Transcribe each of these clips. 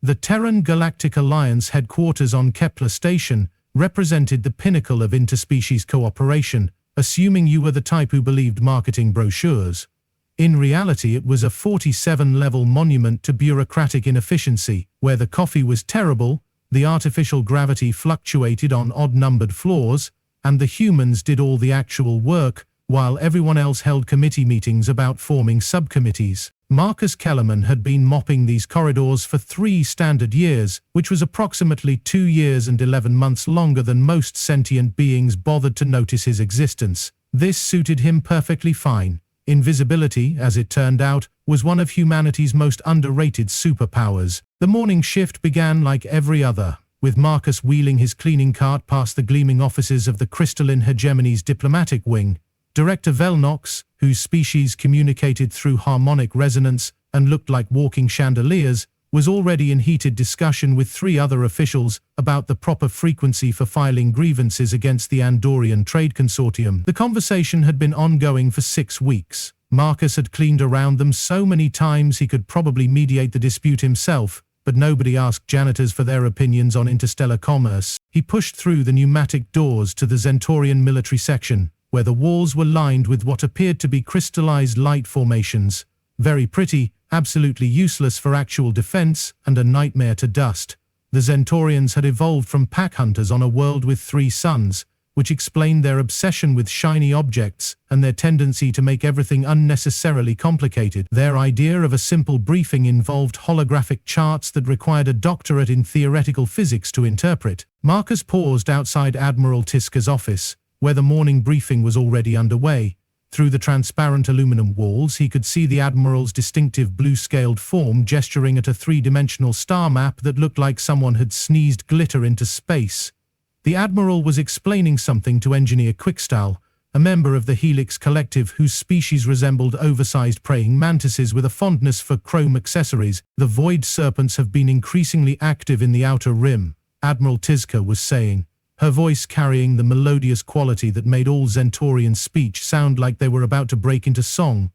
The Terran Galactic Alliance headquarters on Kepler Station represented the pinnacle of interspecies cooperation, assuming you were the type who believed marketing brochures. In reality, it was a 47-level monument to bureaucratic inefficiency, where the coffee was terrible, the artificial gravity fluctuated on odd-numbered floors, and the humans did all the actual work, while everyone else held committee meetings about forming subcommittees. Marcus Kellerman had been mopping these corridors for 3 standard years, which was approximately 2 years and 11 months longer than most sentient beings bothered to notice his existence. This suited him perfectly fine. Invisibility, as it turned out, was one of humanity's most underrated superpowers. The morning shift began like every other, with Marcus wheeling his cleaning cart past the gleaming offices of the crystalline hegemony's diplomatic wing. Director Velnox, whose species communicated through harmonic resonance and looked like walking chandeliers, was already in heated discussion with 3 other officials about the proper frequency for filing grievances against the Andorian Trade Consortium. The conversation had been ongoing for 6 weeks. Marcus had cleaned around them so many times he could probably mediate the dispute himself, but nobody asked janitors for their opinions on interstellar commerce. He pushed through the pneumatic doors to the Zentorian military section, where the walls were lined with what appeared to be crystallized light formations. Very pretty, absolutely useless for actual defense, and a nightmare to dust. The Zentorians had evolved from pack hunters on a world with 3 suns, which explained their obsession with shiny objects and their tendency to make everything unnecessarily complicated. Their idea of a simple briefing involved holographic charts that required a doctorate in theoretical physics to interpret. Marcus paused outside Admiral Tiska's office, where the morning briefing was already underway. Through the transparent aluminum walls, he could see the Admiral's distinctive blue-scaled form gesturing at a 3-dimensional star map that looked like someone had sneezed glitter into space. The Admiral was explaining something to Engineer Quickstall, a member of the Helix Collective whose species resembled oversized praying mantises with a fondness for chrome accessories. The Void Serpents have been increasingly active in the Outer Rim, Admiral Tiska was saying, her voice carrying the melodious quality that made all Zentorian speech sound like they were about to break into song.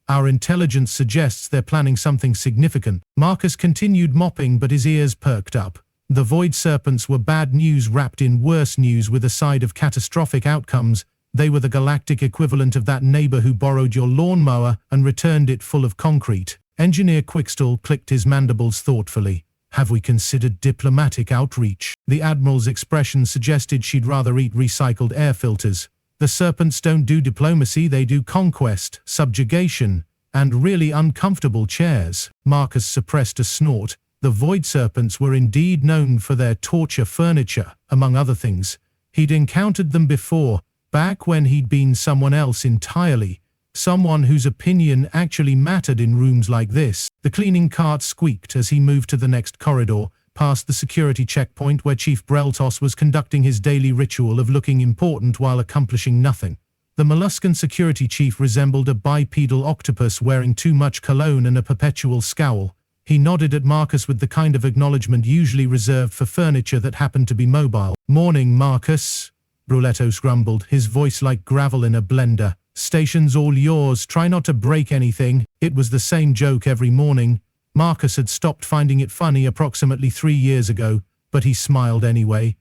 Our intelligence suggests they're planning something significant. Marcus continued mopping, but his ears perked up. The Void Serpents were bad news wrapped in worse news with a side of catastrophic outcomes. They were the galactic equivalent of that neighbor who borrowed your lawnmower and returned it full of concrete. Engineer Quickstall clicked his mandibles thoughtfully. Have we considered diplomatic outreach? The Admiral's expression suggested she'd rather eat recycled air filters. The Serpents don't do diplomacy, they do conquest, subjugation, and really uncomfortable chairs. Marcus suppressed a snort. The Void Serpents were indeed known for their torture furniture, among other things. He'd encountered them before, back when he'd been someone else entirely. Someone whose opinion actually mattered in rooms like this. The cleaning cart squeaked as he moved to the next corridor, past the security checkpoint where Chief Breltos was conducting his daily ritual of looking important while accomplishing nothing. The molluscan security chief resembled a bipedal octopus wearing too much cologne and a perpetual scowl. He nodded at Marcus with the kind of acknowledgement usually reserved for furniture that happened to be mobile. "Morning, Marcus," Brulettos grumbled, his voice like gravel in a blender. "Station's all yours, try not to break anything." It was the same joke every morning. Marcus had stopped finding it funny approximately 3 years ago, but he smiled anyway.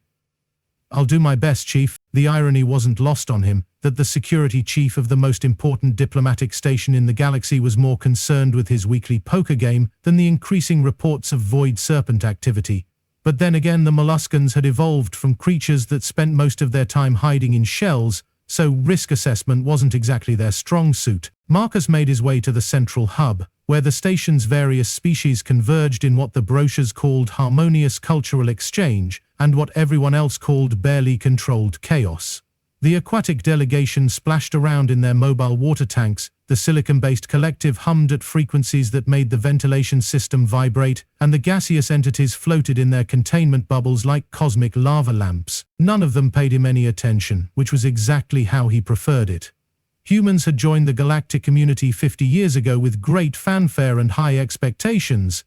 "I'll do my best, Chief." The irony wasn't lost on him, that the security chief of the most important diplomatic station in the galaxy was more concerned with his weekly poker game than the increasing reports of Void Serpent activity. But then again, the molluscans had evolved from creatures that spent most of their time hiding in shells, so risk assessment wasn't exactly their strong suit. Marcus made his way to the central hub, where the station's various species converged in what the brochures called harmonious cultural exchange, and what everyone else called barely controlled chaos. The aquatic delegation splashed around in their mobile water tanks, the silicon-based collective hummed at frequencies that made the ventilation system vibrate, and the gaseous entities floated in their containment bubbles like cosmic lava lamps. None of them paid him any attention, which was exactly how he preferred it. Humans had joined the galactic community 50 years ago with great fanfare and high expectations.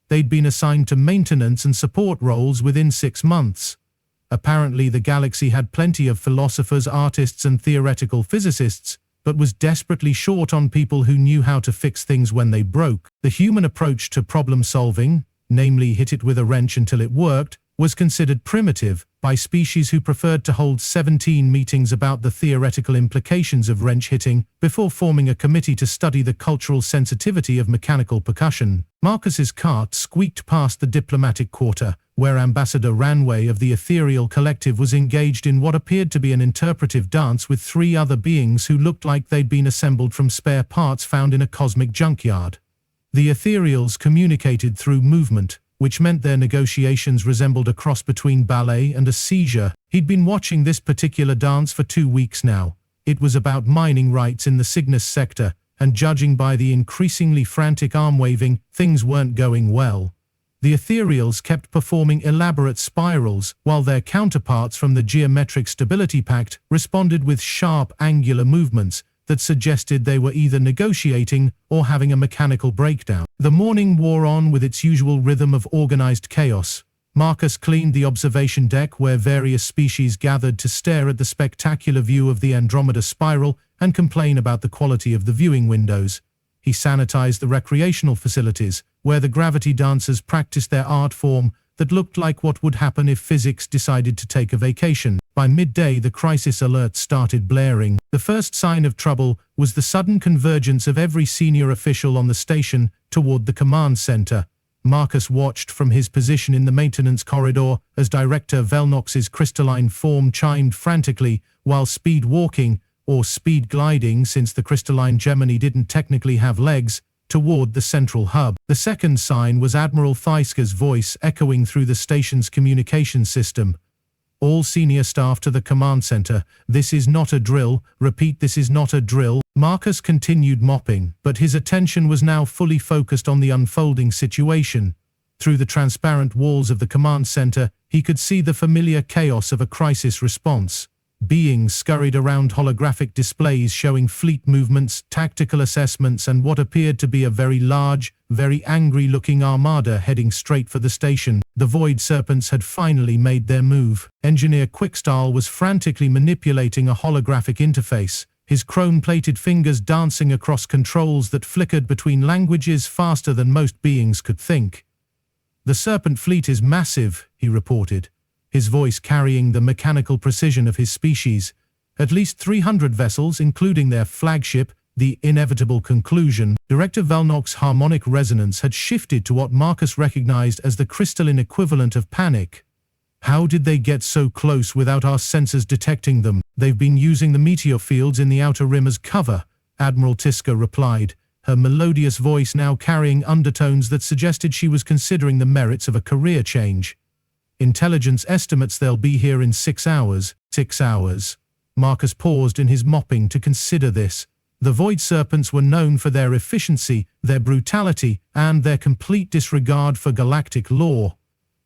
They'd been assigned to maintenance and support roles within 6 months. Apparently, the galaxy had plenty of philosophers, artists, and theoretical physicists, but was desperately short on people who knew how to fix things when they broke. The human approach to problem-solving, namely hit it with a wrench until it worked, was considered primitive by species who preferred to hold 17 meetings about the theoretical implications of wrench hitting before forming a committee to study the cultural sensitivity of mechanical percussion. Marcus's cart squeaked past the diplomatic quarter, where Ambassador Ranway of the Ethereal Collective was engaged in what appeared to be an interpretive dance with 3 other beings who looked like they'd been assembled from spare parts found in a cosmic junkyard. The Ethereals communicated through movement, which meant their negotiations resembled a cross between ballet and a seizure. He'd been watching this particular dance for 2 weeks now. It was about mining rights in the Cygnus sector, and judging by the increasingly frantic arm-waving, things weren't going well. The Ethereals kept performing elaborate spirals, while their counterparts from the Geometric Stability Pact responded with sharp, angular movements that suggested they were either negotiating or having a mechanical breakdown. The morning wore on with its usual rhythm of organized chaos. Marcus cleaned the observation deck where various species gathered to stare at the spectacular view of the Andromeda spiral and complain about the quality of the viewing windows. He sanitized the recreational facilities, where the gravity dancers practiced their art form that looked like what would happen if physics decided to take a vacation. By midday, the crisis alert started blaring. The first sign of trouble was the sudden convergence of every senior official on the station toward the command center. Marcus watched from his position in the maintenance corridor as Director Velnox's crystalline form chimed frantically while speed walking, or speed gliding since the crystalline Gemini didn't technically have legs, toward the central hub. The second sign was Admiral Theiska's voice echoing through the station's communication system. All senior staff to the command center. This is not a drill. Repeat, this is not a drill. Marcus continued mopping, but his attention was now fully focused on the unfolding situation. Through the transparent walls of the command center, he could see the familiar chaos of a crisis response. Beings scurried around holographic displays showing fleet movements, tactical assessments, and what appeared to be a very large, very angry-looking armada heading straight for the station. The Void Serpents had finally made their move. Engineer Quickstyle was frantically manipulating a holographic interface, his chrome-plated fingers dancing across controls that flickered between languages faster than most beings could think. "The Serpent fleet is massive," he reported, his voice carrying the mechanical precision of his species. "At least 300 vessels, including their flagship, the inevitable conclusion." Director Velnox's harmonic resonance had shifted to what Marcus recognized as the crystalline equivalent of panic. "How did they get so close without our sensors detecting them?" "They've been using the meteor fields in the outer rim as cover," Admiral Tiska replied, her melodious voice now carrying undertones that suggested she was considering the merits of a career change. "Intelligence estimates they'll be here in 6 hours. 6 hours. Marcus paused in his mopping to consider this. The Void Serpents were known for their efficiency, their brutality, and their complete disregard for galactic law.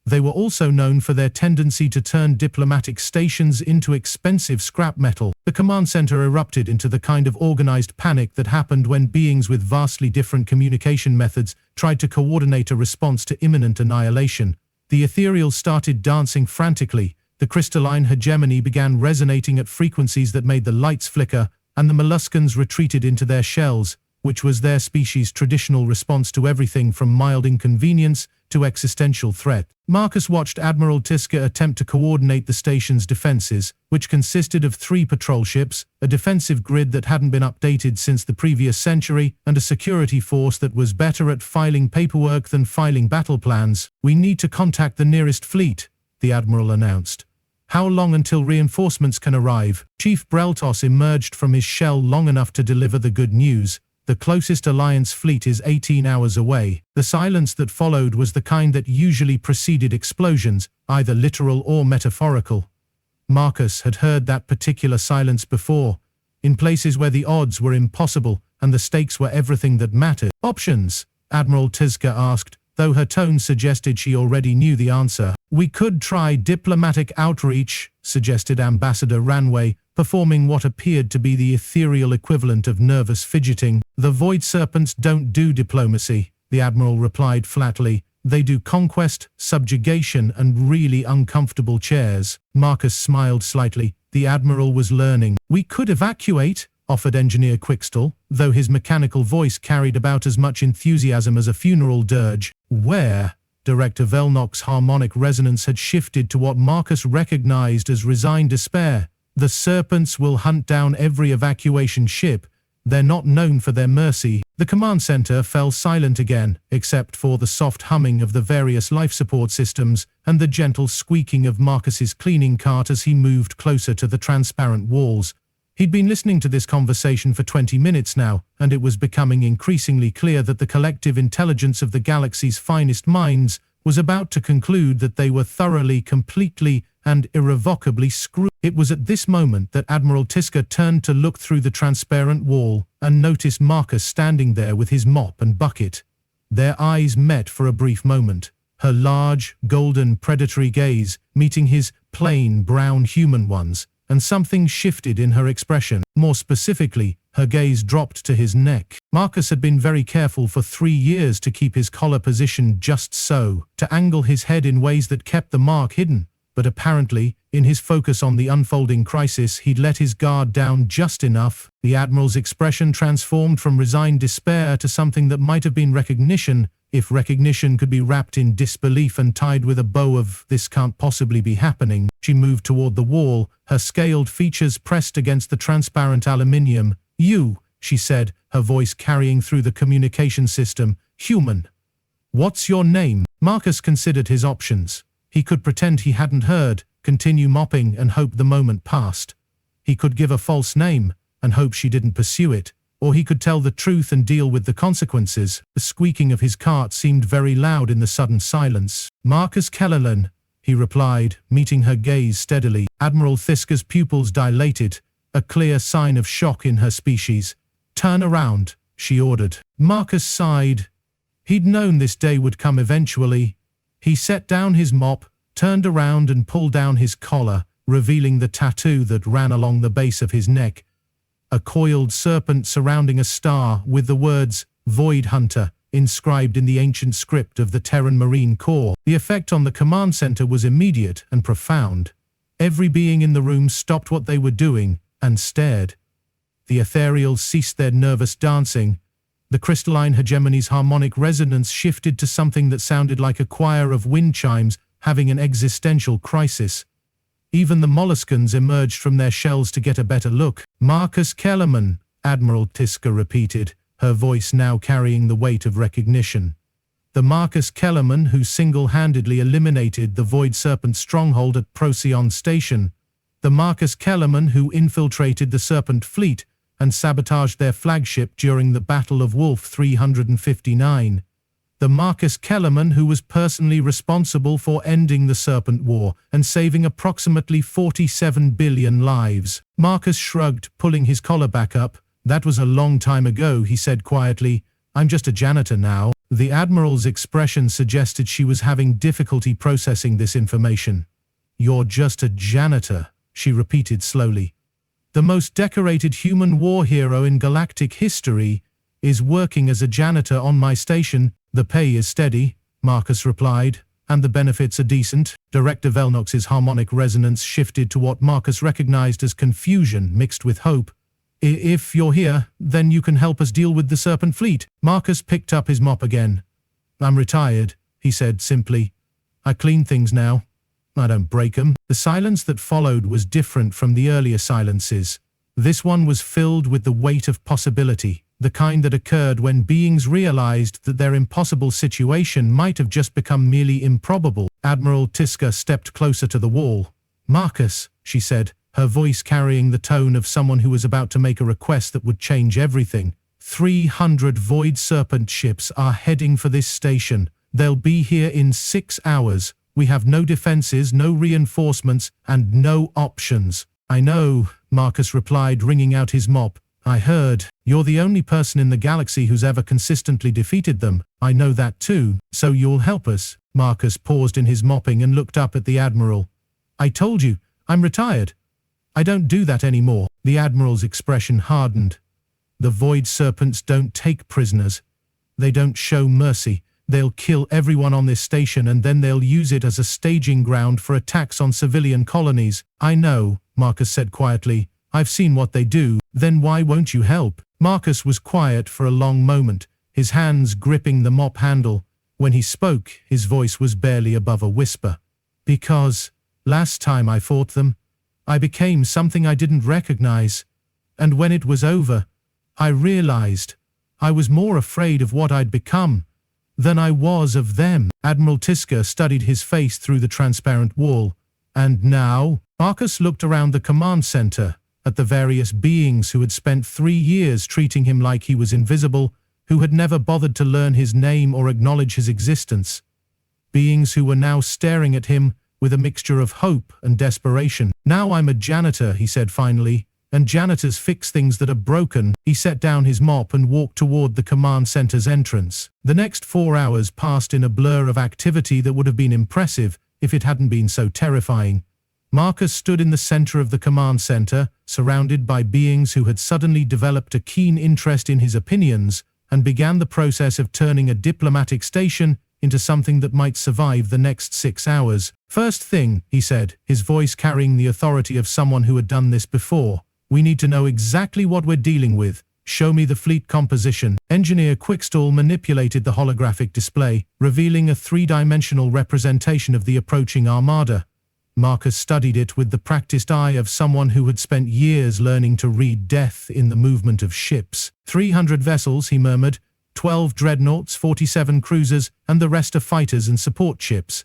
They were also known for their tendency to turn diplomatic stations into expensive scrap metal. The command center erupted into the kind of organized panic that happened when beings with vastly different communication methods tried to coordinate a response to imminent annihilation. The ethereal started dancing frantically, the crystalline hegemony began resonating at frequencies that made the lights flicker, and the molluscans retreated into their shells, which was their species' traditional response to everything from mild inconvenience to existential threat. Marcus watched Admiral Tiska attempt to coordinate the station's defenses, which consisted of 3 patrol ships, a defensive grid that hadn't been updated since the previous century, and a security force that was better at filing paperwork than filing battle plans. "We need to contact the nearest fleet," the Admiral announced. "How long until reinforcements can arrive?" Chief Breltos emerged from his shell long enough to deliver the good news. "The closest Alliance fleet is 18 hours away." The silence that followed was the kind that usually preceded explosions, either literal or metaphorical. Marcus had heard that particular silence before, in places where the odds were impossible and the stakes were everything that mattered. "Options?" Admiral Tiska asked, though her tone suggested she already knew the answer. "We could try diplomatic outreach," suggested Ambassador Ranway, performing what appeared to be the ethereal equivalent of nervous fidgeting. "The Void Serpents don't do diplomacy," the Admiral replied flatly. "They do conquest, subjugation, and really uncomfortable chairs." Marcus smiled slightly. The Admiral was learning. "We could evacuate," offered Engineer Quickstall, though his mechanical voice carried about as much enthusiasm as a funeral dirge. "Where?" Director Velnok's harmonic resonance had shifted to what Marcus recognized as resigned despair. The Serpents will hunt down every evacuation ship. They're not known for their mercy. The command center fell silent again, except for the soft humming of the various life support systems and the gentle squeaking of Marcus's cleaning cart as he moved closer to the transparent walls. He'd been listening to this conversation for 20 minutes now, and it was becoming increasingly clear that the collective intelligence of the galaxy's finest minds was about to conclude that they were thoroughly, completely, and irrevocably screwed. It was at this moment that Admiral Tiska turned to look through the transparent wall and noticed Marcus standing there with his mop and bucket. Their eyes met for a brief moment, her large, golden, predatory gaze meeting his plain, brown human ones, and something shifted in her expression. More specifically, her gaze dropped to his neck. Marcus had been very careful for 3 years to keep his collar positioned just so, to angle his head in ways that kept the mark hidden. But apparently, in his focus on the unfolding crisis, he'd let his guard down just enough. The Admiral's expression transformed from resigned despair to something that might have been recognition, if recognition could be wrapped in disbelief and tied with a bow of "this can't possibly be happening." She moved toward the wall, her scaled features pressed against the transparent aluminium. "You," she said, her voice carrying through the communication system. "Human. What's your name?" Marcus considered his options. He could pretend he hadn't heard, continue mopping and hope the moment passed. He could give a false name and hope she didn't pursue it, or he could tell the truth and deal with the consequences. The squeaking of his cart seemed very loud in the sudden silence. "Marcus Kellerman," he replied, meeting her gaze steadily. Admiral Tiska's pupils dilated, a clear sign of shock in her species. "Turn around," she ordered. Marcus sighed. He'd known this day would come eventually. He set down his mop, turned around and pulled down his collar, revealing the tattoo that ran along the base of his neck. A coiled serpent surrounding a star with the words "Void Hunter" inscribed in the ancient script of the Terran Marine Corps. The effect on the command center was immediate and profound. Every being in the room stopped what they were doing and stared. The ethereals ceased their nervous dancing. The crystalline hegemony's harmonic resonance shifted to something that sounded like a choir of wind chimes having an existential crisis. Even the molluscans emerged from their shells to get a better look. "Marcus Kellerman," Admiral Tiska repeated, her voice now carrying the weight of recognition. The Marcus Kellerman who single-handedly eliminated the Void Serpent stronghold at Procyon Station. The Marcus Kellerman who infiltrated the Serpent fleet and sabotaged their flagship during the Battle of Wolf 359. The Marcus Kellerman who was personally responsible for ending the Serpent War and saving approximately 47 billion lives. Marcus shrugged, pulling his collar back up. "That was a long time ago," he said quietly. "I'm just a janitor now." The Admiral's expression suggested she was having difficulty processing this information. "You're just a janitor," she repeated slowly. "The most decorated human war hero in galactic history is working as a janitor on my station. The pay is steady," Marcus replied, "and the benefits are decent." Director Velnok's harmonic resonance shifted to what Marcus recognized as confusion mixed with hope. "If you're here, then you can help us deal with the Serpent fleet." Marcus picked up his mop again. "I'm retired," he said simply. "I clean things now. I don't break 'em." The silence that followed was different from the earlier silences. This one was filled with the weight of possibility, the kind that occurred when beings realized that their impossible situation might have just become merely improbable. Admiral Tiska stepped closer to the wall. "Marcus," she said, her voice carrying the tone of someone who was about to make a request that would change everything. 300 Void Serpent ships are heading for this station. They'll be here in 6 hours. We have no defenses, no reinforcements, and no options." "I know," Marcus replied, wringing out his mop. "I heard. You're the only person in the galaxy who's ever consistently defeated them. I know that too. So you'll help us." Marcus paused in his mopping and looked up at the Admiral. "I told you, I'm retired. I don't do that anymore." The Admiral's expression hardened. "The Void Serpents don't take prisoners. They don't show mercy. They'll kill everyone on this station and then they'll use it as a staging ground for attacks on civilian colonies." "I know," Marcus said quietly. "I've seen what they do." "Then why won't you help?" Marcus was quiet for a long moment, his hands gripping the mop handle. When he spoke, his voice was barely above a whisper. Because, last time I fought them, I became something I didn't recognize. And when it was over, I realized I was more afraid of what I'd become than I was of them. Admiral Tiska studied his face through the transparent wall. And now, Marcus looked around the command center, at the various beings who had spent 3 years treating him like he was invisible, who had never bothered to learn his name or acknowledge his existence. Beings who were now staring at him with a mixture of hope and desperation. Now I'm a janitor, he said finally, and janitors fix things that are broken. He set down his mop and walked toward the command center's entrance. The next 4 hours passed in a blur of activity that would have been impressive if it hadn't been so terrifying. Marcus stood in the center of the command center, surrounded by beings who had suddenly developed a keen interest in his opinions and began the process of turning a diplomatic station into something that might survive the next 6 hours. First thing, he said, his voice carrying the authority of someone who had done this before, we need to know exactly what we're dealing with. Show me the fleet composition. Engineer Quickstall manipulated the holographic display, revealing a 3-dimensional representation of the approaching armada. Marcus studied it with the practiced eye of someone who had spent years learning to read death in the movement of ships. 300 vessels, he murmured, 12 dreadnoughts, 47 cruisers, and the rest are fighters and support ships.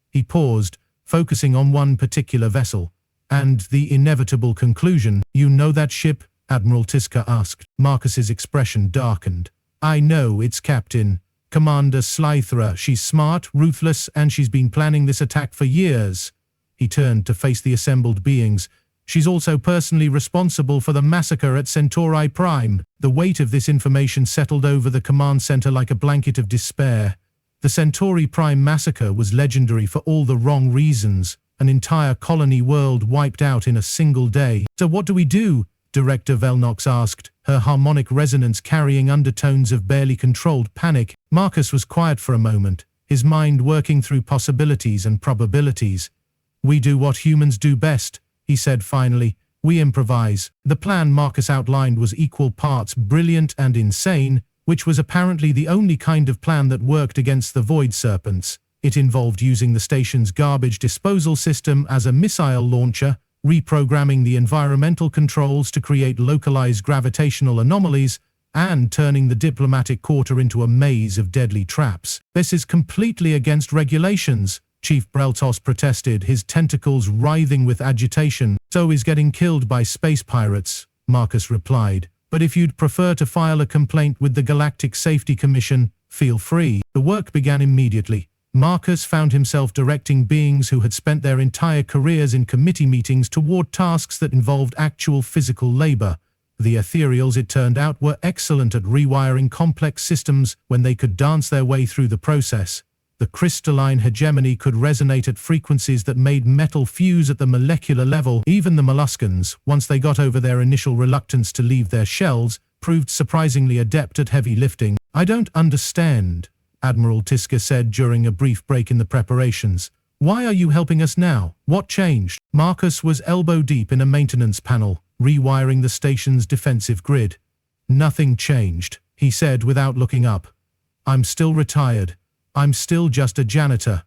He paused, focusing on one particular vessel. And the inevitable conclusion, you know that ship? Admiral Tiska asked. Marcus's expression darkened. I know, it's Captain Commander Slytherer. She's smart, ruthless, and she's been planning this attack for years. He turned to face the assembled beings. She's also personally responsible for the massacre at Centauri Prime. The weight of this information settled over the command center like a blanket of despair. The Centauri Prime massacre was legendary for all the wrong reasons. An entire colony world wiped out in a single day. So what do we do? Director Velnox asked, her harmonic resonance carrying undertones of barely controlled panic. Marcus was quiet for a moment, his mind working through possibilities and probabilities. We do what humans do best, he said finally. We improvise. The plan Marcus outlined was equal parts brilliant and insane, which was apparently the only kind of plan that worked against the Void Serpents. It involved using the station's garbage disposal system as a missile launcher, reprogramming the environmental controls to create localized gravitational anomalies, and turning the diplomatic quarter into a maze of deadly traps. This is completely against regulations, Chief Breltos protested, his tentacles writhing with agitation. So is getting killed by space pirates, Marcus replied. But if you'd prefer to file a complaint with the Galactic Safety Commission, feel free. The work began immediately. Marcus found himself directing beings who had spent their entire careers in committee meetings toward tasks that involved actual physical labor. The ethereals, it turned out, were excellent at rewiring complex systems when they could dance their way through the process. The crystalline hegemony could resonate at frequencies that made metal fuse at the molecular level. Even the molluscans, once they got over their initial reluctance to leave their shells, proved surprisingly adept at heavy lifting. I don't understand, Admiral Tiska said during a brief break in the preparations. Why are you helping us now? What changed? Marcus was elbow deep in a maintenance panel, rewiring the station's defensive grid. Nothing changed, he said without looking up. I'm still retired. I'm still just a janitor.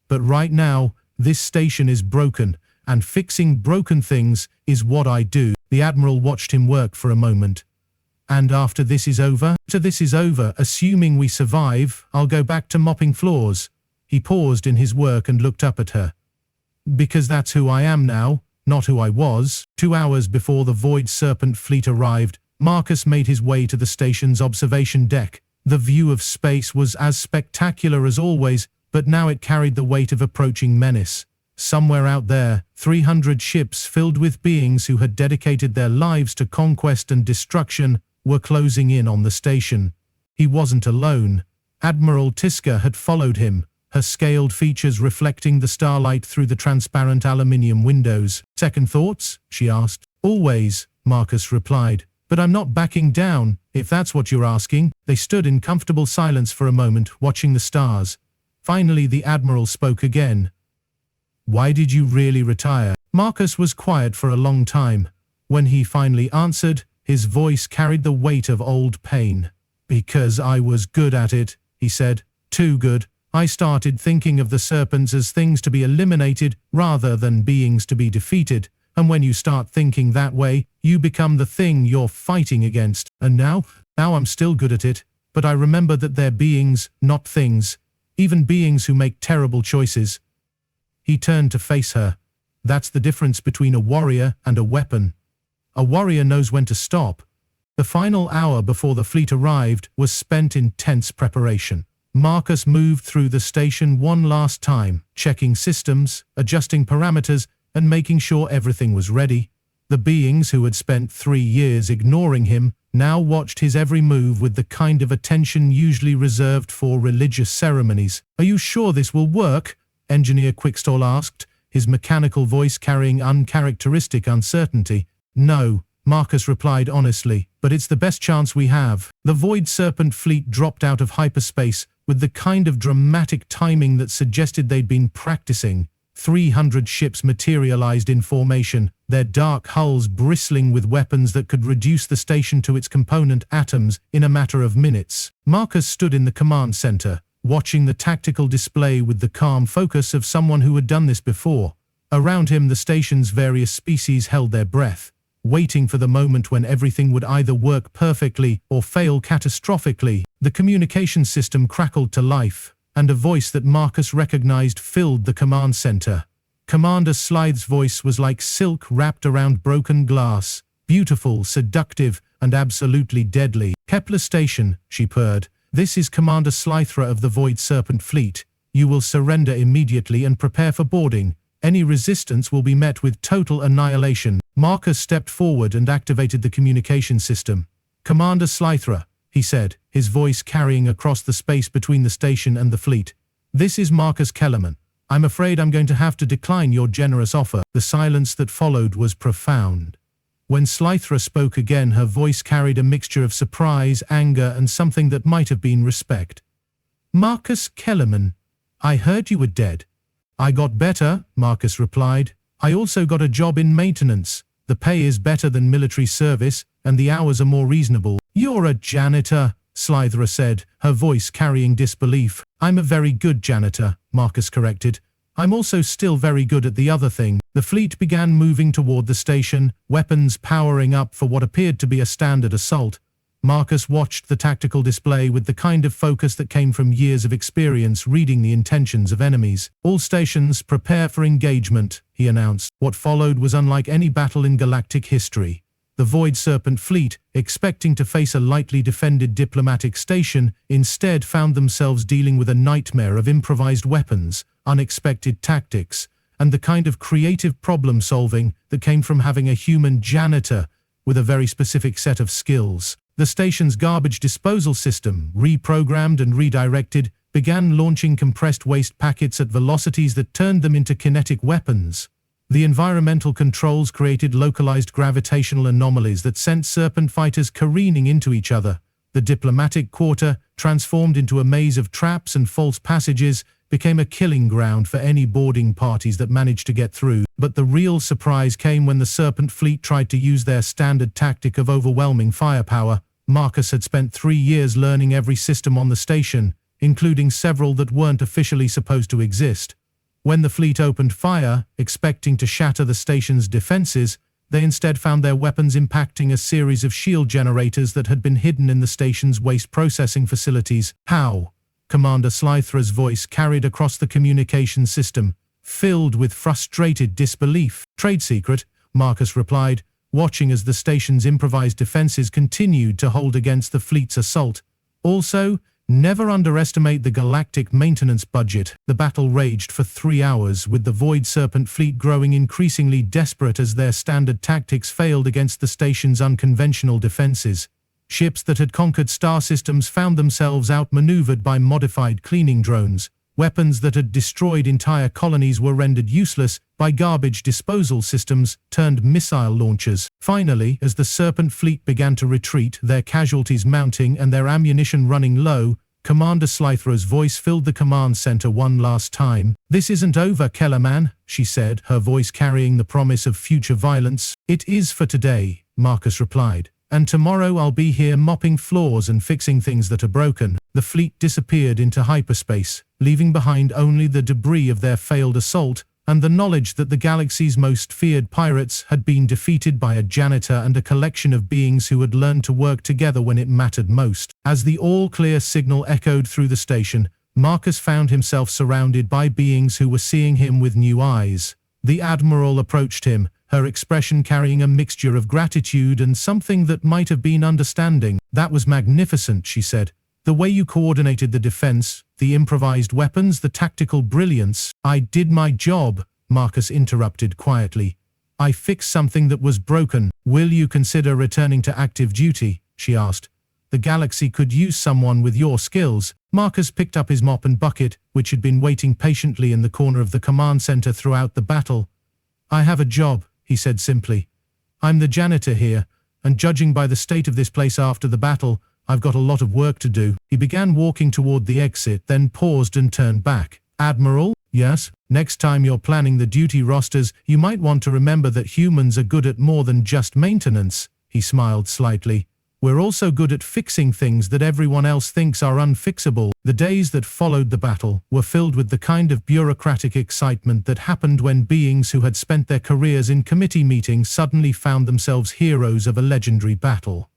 But right now, this station is broken, and fixing broken things is what I do. The Admiral watched him work for a moment. And after this is over? After this is over, assuming we survive, I'll go back to mopping floors. He paused in his work and looked up at her. Because that's who I am now, not who I was. 2 hours before the Void Serpent fleet arrived, Marcus made his way to the station's observation deck. The view of space was as spectacular as always, but now it carried the weight of approaching menace. Somewhere out there, 300 ships filled with beings who had dedicated their lives to conquest and destruction were closing in on the station. He wasn't alone. Admiral Tiska had followed him, her scaled features reflecting the starlight through the transparent aluminium windows. Second thoughts? She asked. Always, Marcus replied. But I'm not backing down, if that's what you're asking. They stood in comfortable silence for a moment, watching the stars. Finally, the Admiral spoke again. Why did you really retire? Marcus was quiet for a long time. When he finally answered, his voice carried the weight of old pain. Because I was good at it, he said. Too good. I started thinking of the Serpents as things to be eliminated rather than beings to be defeated, and when you start thinking that way, you become the thing you're fighting against. And now I'm still good at it, but I remember that they're beings, not things, even beings who make terrible choices." He turned to face her. "That's the difference between a warrior and a weapon. A warrior knows when to stop." The final hour before the fleet arrived was spent in tense preparation. Marcus moved through the station one last time, checking systems, adjusting parameters, and making sure everything was ready. The beings who had spent 3 years ignoring him now watched his every move with the kind of attention usually reserved for religious ceremonies. "Are you sure this will work?" Engineer Quickstall asked, his mechanical voice carrying uncharacteristic uncertainty. "No," Marcus replied honestly, "but it's the best chance we have." The Void Serpent fleet dropped out of hyperspace with the kind of dramatic timing that suggested they'd been practicing. 300 ships materialized in formation, their dark hulls bristling with weapons that could reduce the station to its component atoms in a matter of minutes. Marcus stood in the command center, watching the tactical display with the calm focus of someone who had done this before. Around him, the station's various species held their breath, waiting for the moment when everything would either work perfectly or fail catastrophically. The communication system crackled to life, and a voice that Marcus recognized filled the command center. Commander Slythe's voice was like silk wrapped around broken glass, beautiful, seductive, and absolutely deadly. "Kepler Station," she purred. "This is Commander Slythra of the Void Serpent fleet. You will surrender immediately and prepare for boarding. Any resistance will be met with total annihilation." Marcus stepped forward and activated the communication system. "Commander Slythra," he said, his voice carrying across the space between the station and the fleet. "This is Marcus Kellerman. I'm afraid I'm going to have to decline your generous offer." The silence that followed was profound. When Slythra spoke again, her voice carried a mixture of surprise, anger, and something that might have been respect. "Marcus Kellerman, I heard you were dead." "I got better," Marcus replied. "I also got a job in maintenance. The pay is better than military service, and the hours are more reasonable." "You're a janitor," Slythra said, her voice carrying disbelief. "I'm a very good janitor," Marcus corrected. "I'm also still very good at the other thing." The fleet began moving toward the station, weapons powering up for what appeared to be a standard assault. Marcus watched the tactical display with the kind of focus that came from years of experience reading the intentions of enemies. "All stations, prepare for engagement," he announced. What followed was unlike any battle in galactic history. The Void Serpent fleet, expecting to face a lightly defended diplomatic station, instead found themselves dealing with a nightmare of improvised weapons, unexpected tactics, and the kind of creative problem-solving that came from having a human janitor with a very specific set of skills. The station's garbage disposal system, reprogrammed and redirected, began launching compressed waste packets at velocities that turned them into kinetic weapons. The environmental controls created localized gravitational anomalies that sent Serpent fighters careening into each other. The diplomatic quarter, transformed into a maze of traps and false passages, became a killing ground for any boarding parties that managed to get through. But the real surprise came when the Serpent fleet tried to use their standard tactic of overwhelming firepower. Marcus had spent 3 years learning every system on the station, including several that weren't officially supposed to exist. When the fleet opened fire, expecting to shatter the station's defenses, they instead found their weapons impacting a series of shield generators that had been hidden in the station's waste processing facilities. "How?" Commander Slythra's voice carried across the communication system, filled with frustrated disbelief. "Trade secret," Marcus replied, watching as the station's improvised defenses continued to hold against the fleet's assault. "Also, never underestimate the Galactic maintenance budget." The battle raged for 3 hours, with the Void Serpent fleet growing increasingly desperate as their standard tactics failed against the station's unconventional defenses. Ships that had conquered star systems found themselves outmaneuvered by modified cleaning drones. Weapons that had destroyed entire colonies were rendered useless by garbage disposal systems turned missile launchers. Finally, as the Serpent fleet began to retreat, their casualties mounting and their ammunition running low, Commander Slythra's voice filled the command center one last time. "This isn't over, Kellerman," she said, her voice carrying the promise of future violence. "It is for today," Marcus replied. And tomorrow I'll be here mopping floors and fixing things that are broken. The fleet disappeared into hyperspace, leaving behind only the debris of their failed assault and the knowledge that the galaxy's most feared pirates had been defeated by a janitor and a collection of beings who had learned to work together when it mattered most. As the all-clear signal echoed through the station, Marcus found himself surrounded by beings who were seeing him with new eyes. The Admiral approached him, her expression carrying a mixture of gratitude and something that might have been understanding. "That was magnificent," she said. "The way you coordinated the defense, the improvised weapons, the tactical brilliance." "I did my job," Marcus interrupted quietly. "I fixed something that was broken." "Will you consider returning to active duty?" she asked. "The galaxy could use someone with your skills." Marcus picked up his mop and bucket, which had been waiting patiently in the corner of the command center throughout the battle. "I have a job," he said simply. "I'm the janitor here, and judging by the state of this place after the battle, I've got a lot of work to do." He began walking toward the exit, then paused and turned back. "Admiral?" "Yes?" "Next time you're planning the duty rosters, you might want to remember that humans are good at more than just maintenance." He smiled slightly. "We're also good at fixing things that everyone else thinks are unfixable." The days that followed the battle were filled with the kind of bureaucratic excitement that happened when beings who had spent their careers in committee meetings suddenly found themselves heroes of a legendary battle.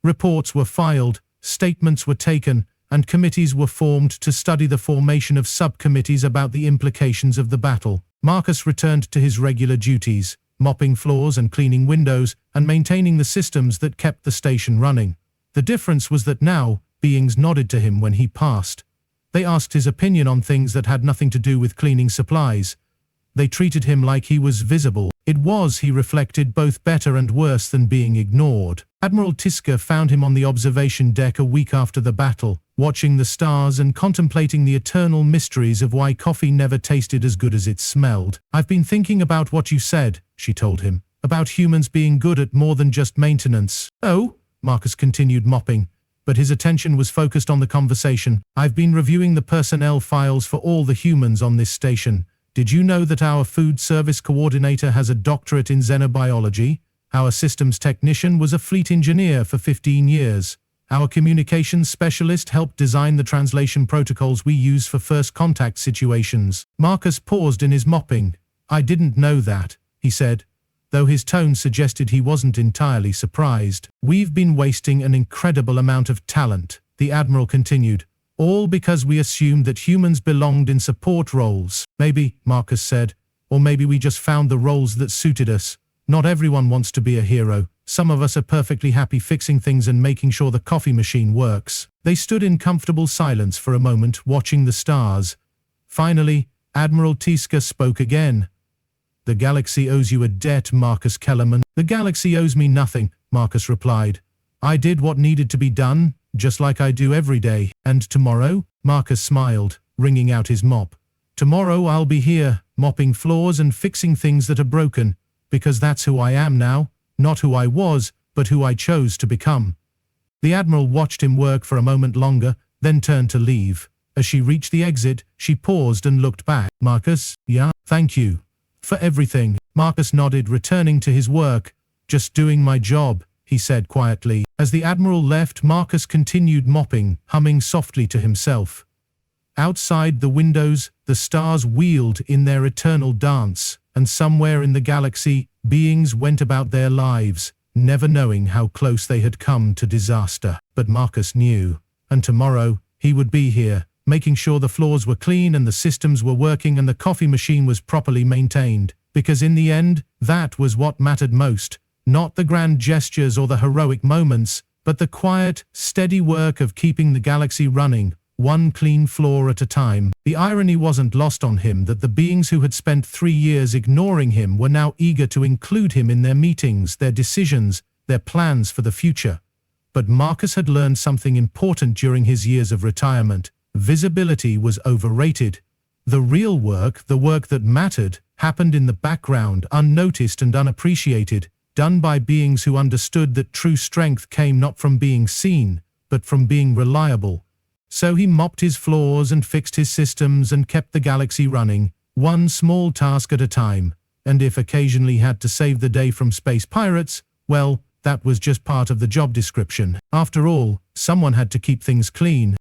Reports were filed, statements were taken, and committees were formed to study the formation of subcommittees about the implications of the battle. Marcus returned to his regular duties, mopping floors and cleaning windows, and maintaining the systems that kept the station running. The difference was that now, beings nodded to him when he passed. They asked his opinion on things that had nothing to do with cleaning supplies. They treated him like he was visible. It was, he reflected, both better and worse than being ignored. Admiral Tiska found him on the observation deck a week after the battle, watching the stars and contemplating the eternal mysteries of why coffee never tasted as good as it smelled. "I've been thinking about what you said," she told him, "about humans being good at more than just maintenance." "Oh?" Marcus continued mopping, but his attention was focused on the conversation. "I've been reviewing the personnel files for all the humans on this station. Did you know that our food service coordinator has a doctorate in xenobiology? Our systems technician was a fleet engineer for 15 years. Our communications specialist helped design the translation protocols we use for first contact situations." Marcus paused in his mopping. "I didn't know that," he said, though his tone suggested he wasn't entirely surprised. "We've been wasting an incredible amount of talent," the Admiral continued, "all because we assumed that humans belonged in support roles." "Maybe," Marcus said, "or maybe we just found the roles that suited us. Not everyone wants to be a hero. Some of us are perfectly happy fixing things and making sure the coffee machine works." They stood in comfortable silence for a moment, watching the stars. Finally, Admiral Tiska spoke again. "The galaxy owes you a debt, Marcus Kellerman." "The galaxy owes me nothing," Marcus replied. "I did what needed to be done, just like I do every day." "And tomorrow?" Marcus smiled, wringing out his mop. "Tomorrow I'll be here, mopping floors and fixing things that are broken, because that's who I am now, not who I was, but who I chose to become." The Admiral watched him work for a moment longer, then turned to leave. As she reached the exit, she paused and looked back. "Marcus, yeah, thank you for everything." Marcus nodded, returning to his work. "Just doing my job," he said quietly. As the Admiral left, Marcus continued mopping, humming softly to himself. Outside the windows, the stars wheeled in their eternal dance, and somewhere in the galaxy, beings went about their lives, never knowing how close they had come to disaster. But Marcus knew, and tomorrow, he would be here, making sure the floors were clean and the systems were working and the coffee machine was properly maintained, because in the end, that was what mattered most. Not the grand gestures or the heroic moments, but the quiet, steady work of keeping the galaxy running, one clean floor at a time. The irony wasn't lost on him that the beings who had spent 3 years ignoring him were now eager to include him in their meetings, their decisions, their plans for the future. But Marcus had learned something important during his years of retirement. Visibility was overrated. The real work, the work that mattered, happened in the background, unnoticed and unappreciated, done by beings who understood that true strength came not from being seen, but from being reliable. So he mopped his floors and fixed his systems and kept the galaxy running, one small task at a time. And if occasionally had to save the day from space pirates, well, that was just part of the job description. After all, someone had to keep things clean,